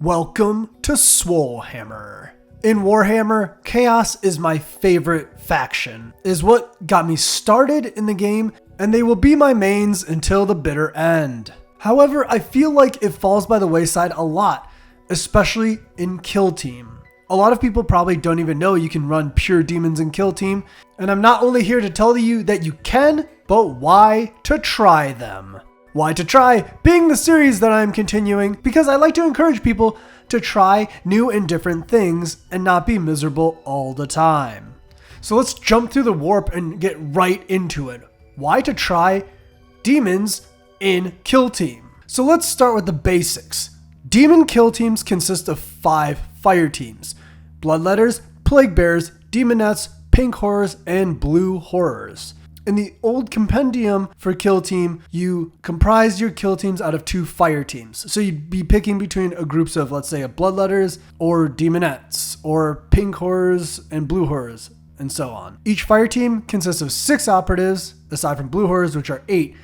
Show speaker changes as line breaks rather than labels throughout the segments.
Welcome to Warhammer. In Warhammer, Chaos is my favorite faction, is what got me started in the game, and they will be my mains until the bitter end. However, I feel like it falls by the wayside a lot, especially in Kill Team. A lot of people probably don't even know you can run pure demons in Kill Team, and I'm not only here to tell you that you can, but why to try them. Why to Try being the series that I'm continuing because I like to encourage people to try new and different things and not be miserable all the time. So let's jump through the warp and get right into it. Why to try demons in Kill Team? So let's start with the basics. Demon Kill Teams consist of 5 fire teams: Bloodletters, Plague Bears, Demonettes, Pink Horrors, and Blue Horrors. In the old compendium for Kill Team, you comprise your Kill Teams out of 2 fire teams. So you'd be picking between a groups of, let's say, a Bloodletters or Demonettes or Pink Horrors and Blue Horrors and so on. Each fire team consists of 6 operatives, aside from Blue Horrors, which are 8,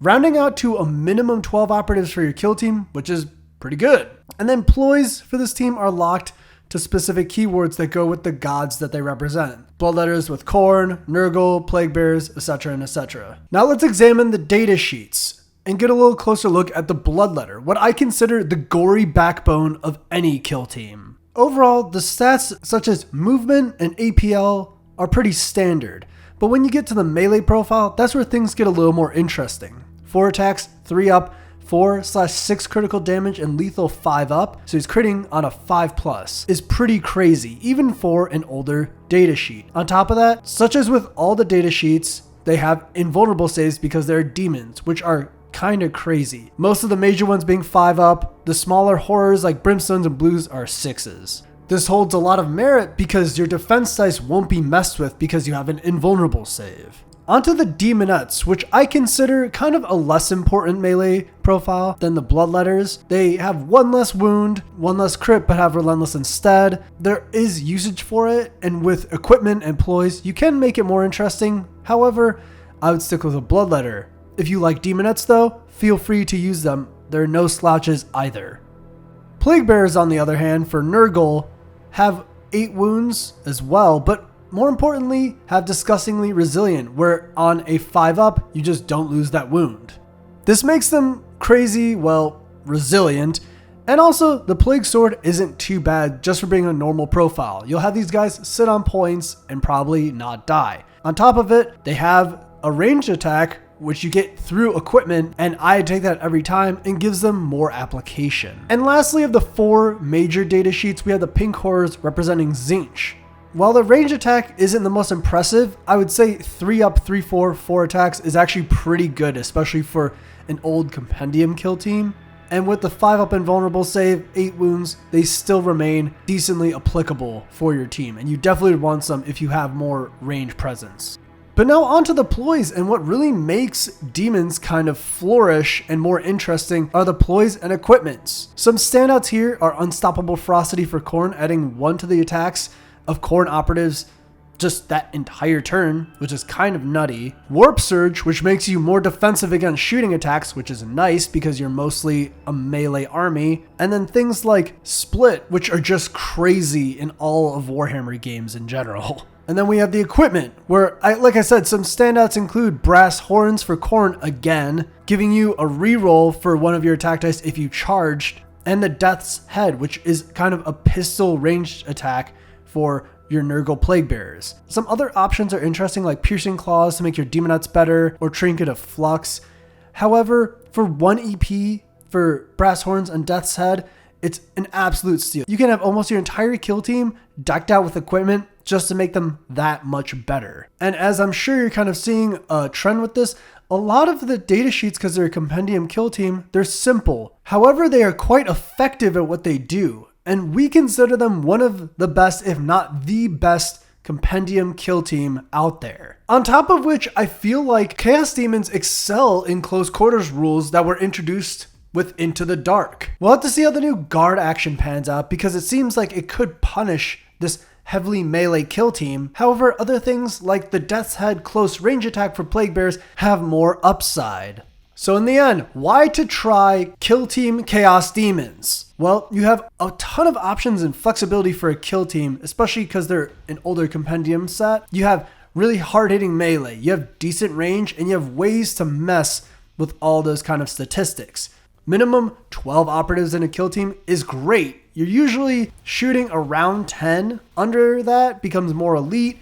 rounding out to a minimum 12 operatives for your Kill Team, which is pretty good. And then ploys for this team are locked to specific keywords that go with the gods that they represent. Bloodletters with Khorne, Nurgle, Plague Bears, etc. and etc. Now let's examine the data sheets and get a little closer look at the Bloodletter, what I consider the gory backbone of any Kill Team. Overall, the stats such as movement and APL are pretty standard, but when you get to the melee profile, that's where things get a little more interesting. 4 attacks, 3 up, 4/6 critical damage and lethal 5 up, so he's critting on a 5+, is pretty crazy, even for an older datasheet. On top of that, such as with all the datasheets, they have invulnerable saves because they're demons, which are kinda crazy. Most of the major ones being 5 up, the smaller horrors like Brimstones and Blues are 6s. This holds a lot of merit because your defense dice won't be messed with because you have an invulnerable save. Onto the Demonettes, which I consider kind of a less important melee profile than the Bloodletters. They have 1 less wound, 1 less crit, but have Relentless instead. There is usage for it, and with equipment and ploys, you can make it more interesting. However, I would stick with a Bloodletter. If you like Demonettes though, feel free to use them. They're no slouches either. Plague Bears, on the other hand, for Nurgle, have 8 wounds as well, but more importantly, have Disgustingly Resilient, where on a 5 up, you just don't lose that wound. This makes them crazy, well, resilient, and also the Plague Sword isn't too bad just for being a normal profile. You'll have these guys sit on points and probably not die. On top of it, they have a ranged attack, which you get through equipment, and I take that every time and gives them more application. And lastly, of the 4 major data sheets, we have the Pink Horrors representing Tzeentch. While the range attack isn't the most impressive, I would say 3 up, 3, 4 attacks is actually pretty good, especially for an old compendium Kill Team. And with the 5 up invulnerable save, 8 wounds, they still remain decently applicable for your team. And you definitely want some if you have more range presence. But now onto the ploys, and what really makes demons kind of flourish and more interesting are the ploys and equipments. Some standouts here are Unstoppable Ferocity for Khorne, adding 1 to the attacks of Khorne operatives just that entire turn, which is kind of nutty. Warp Surge, which makes you more defensive against shooting attacks, which is nice because you're mostly a melee army. And then things like Split, which are just crazy in all of Warhammer games in general. And then we have the equipment, where, like I said, some standouts include Brass Horns for Khorne again, giving you a reroll for one of your attack dice if you charged, and the Death's Head, which is kind of a pistol ranged attack for your Nurgle Plague Bearers. Some other options are interesting, like Piercing Claws to make your Demonettes better, or Trinket of Flux. However, for 1 EP for Brass Horns and Death's Head, it's an absolute steal. You can have almost your entire Kill Team decked out with equipment just to make them that much better. And as I'm sure you're kind of seeing a trend with this, a lot of the data sheets, because they're a compendium Kill Team, they're simple. However, they are quite effective at what they do. And we consider them one of the best, if not the best, compendium Kill Team out there. On top of which, I feel like Chaos Daemons excel in close quarters rules that were introduced with Into the Dark. We'll have to see how the new guard action pans out, because it seems like it could punish this heavily melee Kill Team. However, other things like the Death's Head close range attack for Plague Bears have more upside. So in the end, why to try Kill Team Chaos Daemons? Well, you have a ton of options and flexibility for a kill team, especially because they're an older compendium set. You have really hard-hitting melee, you have decent range, and you have ways to mess with all those kind of statistics. Minimum 12 operatives in a kill team is great. You're usually shooting around 10. Under that becomes more elite,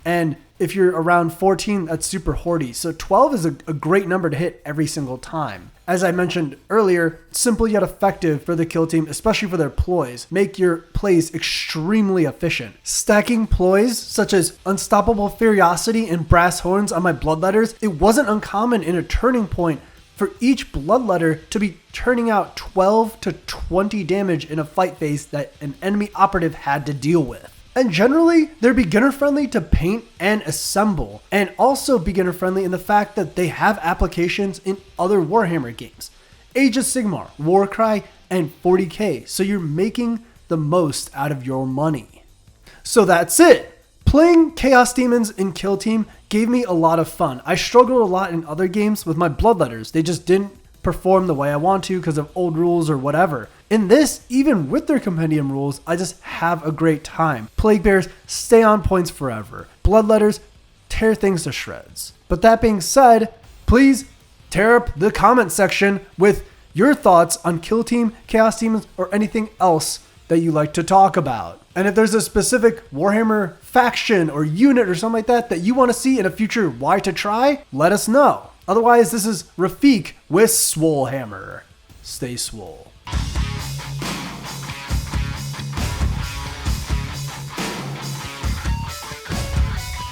and if you're around 14, that's super hordy. So 12 is a great number to hit every single time. As I mentioned earlier, simple yet effective for the kill team, especially for their ploys. Make your plays extremely efficient. Stacking ploys such as Unstoppable Furiosity and Brass Horns on my Bloodletters, it wasn't uncommon in a turning point for each Bloodletter to be turning out 12 to 20 damage in a fight phase that an enemy operative had to deal with. And generally, they're beginner friendly to paint and assemble, and also beginner friendly in the fact that they have applications in other Warhammer games. Age of Sigmar, Warcry, and 40k, so you're making the most out of your money. So that's it! Playing Chaos Daemons in Kill Team gave me a lot of fun. I struggled a lot in other games with my Bloodletters. They just didn't perform the way I want to because of old rules or whatever. In this, even with their compendium rules, I just have a great time. Plague Bears stay on points forever. Bloodletters tear things to shreds. But that being said, please tear up the comment section with your thoughts on Kill Team, Chaos Daemons, or anything else that you like to talk about. And if there's a specific Warhammer faction or unit or something like that that you want to see in a future Why to Try, let us know. Otherwise, this is Rafiq with Swolehammer. Stay swole.